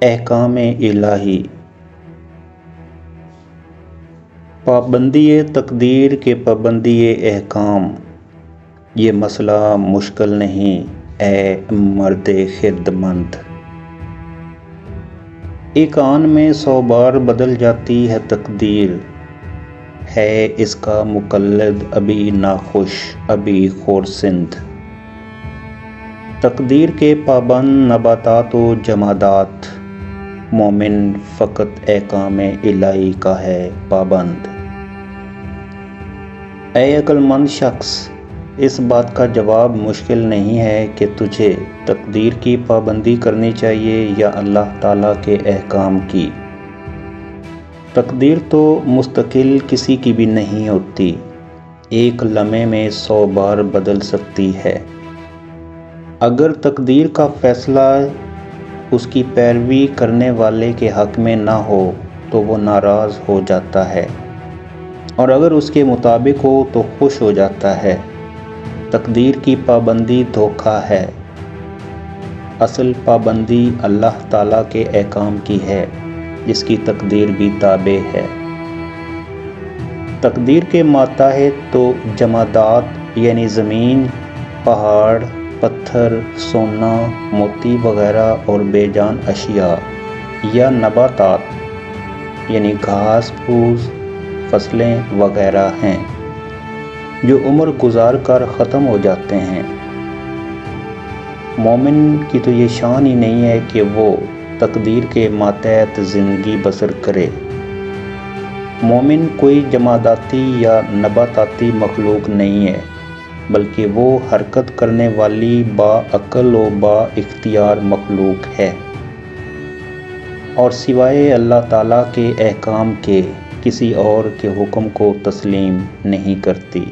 احکام الہی، پابندی تقدیر کے پابندی احکام، یہ مسئلہ مشکل نہیں اے مرد خردمند۔ ایک آن میں 100 بار بدل جاتی ہے تقدیر، ہے اس کا مقلد ابھی ناخوش ابھی خورسند۔ تقدیر کے پابند نباتات و جمادات، مومن فقط احکام الہی کا ہے پابند۔ اے عقل مند شخص، اس بات کا جواب مشکل نہیں ہے کہ تجھے تقدیر کی پابندی کرنی چاہیے یا اللہ تعالیٰ کے احکام کی۔ تقدیر تو مستقل کسی کی بھی نہیں ہوتی، ایک لمحے میں 100 بار بدل سکتی ہے۔ اگر تقدیر کا فیصلہ اس کی پیروی کرنے والے کے حق میں نہ ہو تو وہ ناراض ہو جاتا ہے، اور اگر اس کے مطابق ہو تو خوش ہو جاتا ہے۔ تقدیر کی پابندی دھوکہ ہے، اصل پابندی اللہ تعالیٰ کے احکام کی ہے جس کی تقدیر بھی تابع ہے۔ تقدیر کے ماتحت تو جمادات یعنی زمین، پہاڑ، پتھر، سونا، موتی وغیرہ اور بے جان اشیاء، یا نباتات یعنی گھاس پھوس، فصلیں وغیرہ ہیں جو عمر گزار کر ختم ہو جاتے ہیں۔ مومن کی تو یہ شان ہی نہیں ہے کہ وہ تقدیر کے ماتحت زندگی بسر کرے۔ مومن کوئی جماداتی یا نباتاتی مخلوق نہیں ہے، بلکہ وہ حرکت کرنے والی با عقل و با اختیار مخلوق ہے، اور سوائے اللہ تعالیٰ کے احکام کے کسی اور کے حکم کو تسلیم نہیں کرتی۔